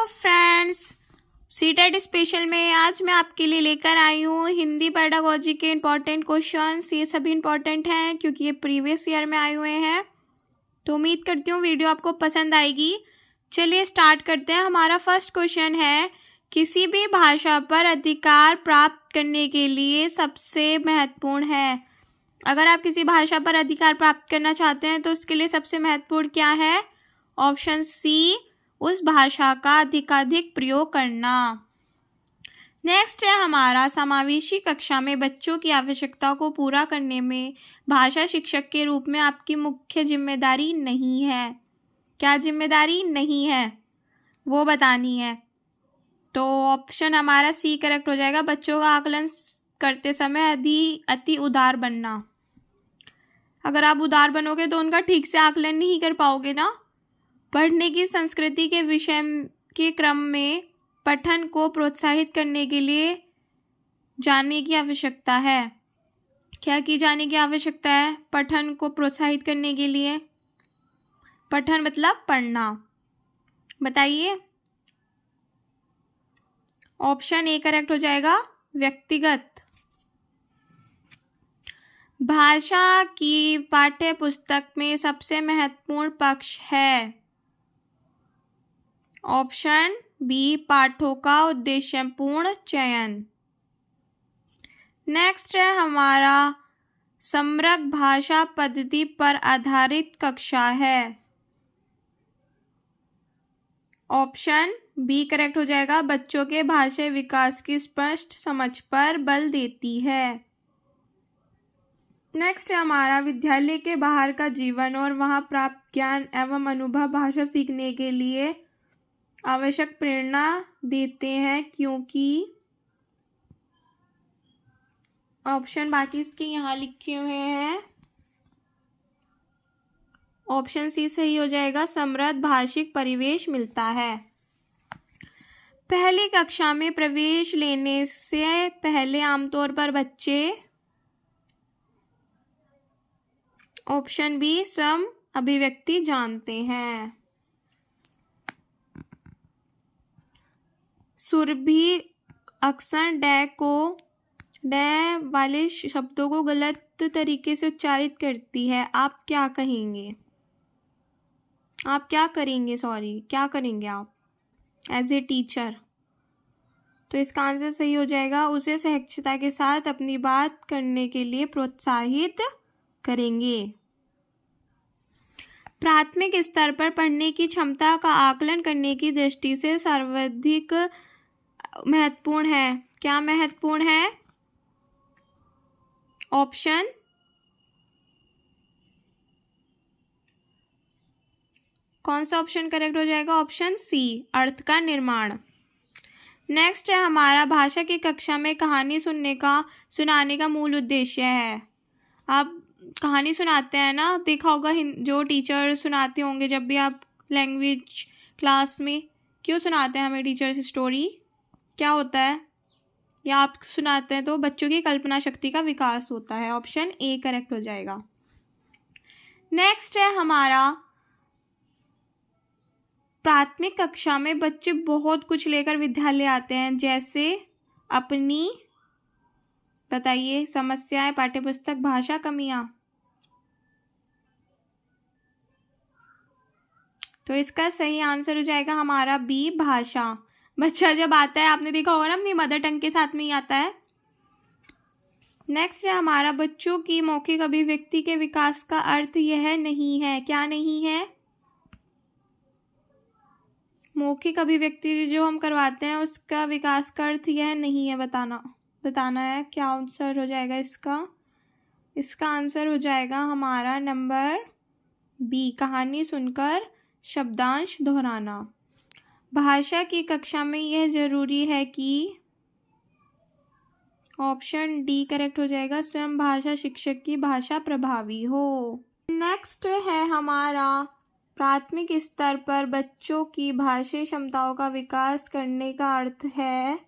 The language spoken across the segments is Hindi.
फ्रेंड्स, सीटेट स्पेशल में आज मैं आपके लिए लेकर आई हूँ हिंदी पेडागोजी के इम्पॉर्टेंट क्वेश्चंस। ये सभी इम्पॉर्टेंट हैं क्योंकि ये प्रीवियस ईयर में आए हुए हैं। तो उम्मीद करती हूँ वीडियो आपको पसंद आएगी। चलिए स्टार्ट करते हैं। हमारा फर्स्ट क्वेश्चन है, किसी भी भाषा पर अधिकार प्राप्त करने के लिए सबसे महत्वपूर्ण है। अगर आप किसी भाषा पर अधिकार प्राप्त करना चाहते हैं तो उसके लिए सबसे महत्वपूर्ण क्या है? ऑप्शन सी, उस भाषा का अधिकाधिक प्रयोग करना। नेक्स्ट है हमारा, समावेशी कक्षा में बच्चों की आवश्यकताओं को पूरा करने में भाषा शिक्षक के रूप में आपकी मुख्य जिम्मेदारी नहीं है। क्या जिम्मेदारी नहीं है वो बतानी है। तो ऑप्शन हमारा सी करेक्ट हो जाएगा, बच्चों का आकलन करते समय अति उदार बनना। अगर आप उदार बनोगे तो उनका ठीक से आकलन नहीं कर पाओगे ना। पढ़ने की संस्कृति के विषय के क्रम में पठन को प्रोत्साहित करने के लिए जानने की आवश्यकता है। क्या की जाने की आवश्यकता है? पठन को प्रोत्साहित करने के लिए। पठन मतलब पढ़ना। बताइए। ऑप्शन ए करेक्ट हो जाएगा, व्यक्तिगत। भाषा की पाठ्य पुस्तक में सबसे महत्वपूर्ण पक्ष है। ऑप्शन बी, पाठों का उद्देश्यपूर्ण चयन। नेक्स्ट है हमारा, समग्र भाषा पद्धति पर आधारित कक्षा है। ऑप्शन बी करेक्ट हो जाएगा, बच्चों के भाषा विकास की स्पष्ट समझ पर बल देती है। नेक्स्ट है हमारा, विद्यालय के बाहर का जीवन और वहां प्राप्त ज्ञान एवं अनुभव भाषा सीखने के लिए आवश्यक प्रेरणा देते हैं, क्योंकि ऑप्शन बाकी इसके यहाँ लिखे हुए हैं। ऑप्शन सी सही हो जाएगा, समृद्ध भाषिक परिवेश मिलता है। पहली कक्षा में प्रवेश लेने से पहले आमतौर पर बच्चे, ऑप्शन बी, स्वयं अभिव्यक्ति जानते हैं। सुरभि अक्सर डे वाले शब्दों को गलत तरीके से उच्चारित करती है। आप क्या कहेंगे? आप क्या करेंगे? क्या करेंगे आप एज ए टीचर? तो इसका आंसर सही हो जाएगा, उसे सहजता के साथ अपनी बात करने के लिए प्रोत्साहित करेंगे। प्राथमिक स्तर पर पढ़ने की क्षमता का आकलन करने की दृष्टि से सर्वाधिक महत्वपूर्ण है। क्या महत्वपूर्ण है? ऑप्शन कौन सा ऑप्शन करेक्ट हो जाएगा? ऑप्शन सी, अर्थ का निर्माण। नेक्स्ट है हमारा, भाषा की कक्षा में कहानी सुनाने का मूल उद्देश्य है। आप कहानी सुनाते हैं ना, देखा होगा जो टीचर सुनाते होंगे जब भी आप लैंग्वेज क्लास में, क्यों सुनाते हैं हमें टीचर्स स्टोरी? क्या होता है? या आप सुनाते हैं तो बच्चों की कल्पना शक्ति का विकास होता है। ऑप्शन ए करेक्ट हो जाएगा। नेक्स्ट है हमारा, प्राथमिक कक्षा में बच्चे बहुत कुछ लेकर विद्यालय आते हैं, जैसे अपनी, बताइए, समस्याएं, पाठ्यपुस्तक, भाषा कमियां। तो इसका सही आंसर हो जाएगा हमारा बी, भाषा। बच्चा जब आता है, आपने देखा होगा ना, अपनी मदर टंग के साथ में ही आता है। नेक्स्ट है हमारा, बच्चों की मौखिक अभिव्यक्ति के विकास का अर्थ यह नहीं है। क्या नहीं है? मौखिक अभिव्यक्ति जो हम करवाते हैं उसका विकास का अर्थ यह नहीं है, बताना है। क्या आंसर हो जाएगा इसका? इसका आंसर हो जाएगा हमारा नंबर बी, कहानी सुनकर शब्दांश दोहराना। भाषा की कक्षा में यह जरूरी है कि, ऑप्शन डी करेक्ट हो जाएगा, स्वयं भाषा शिक्षक की भाषा प्रभावी हो। नेक्स्ट है हमारा, प्राथमिक स्तर पर बच्चों की भाषाई क्षमताओं का विकास करने का अर्थ है।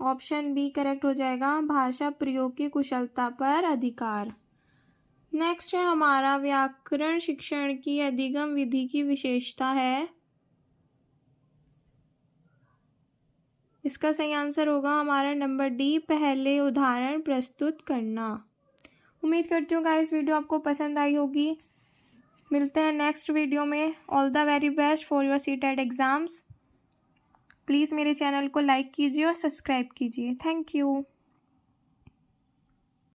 ऑप्शन बी करेक्ट हो जाएगा, भाषा प्रयोग की कुशलता पर अधिकार। नेक्स्ट है हमारा, व्याकरण शिक्षण की अधिगम विधि की विशेषता है। इसका सही आंसर होगा हमारा नंबर डी, पहले उदाहरण प्रस्तुत करना। उम्मीद करती हूँ गाइस वीडियो आपको पसंद आई होगी। मिलते हैं नेक्स्ट वीडियो में। All the very best for your CTET exams. Please मेरे चैनल को लाइक कीजिए और सब्सक्राइब कीजिए। Thank you.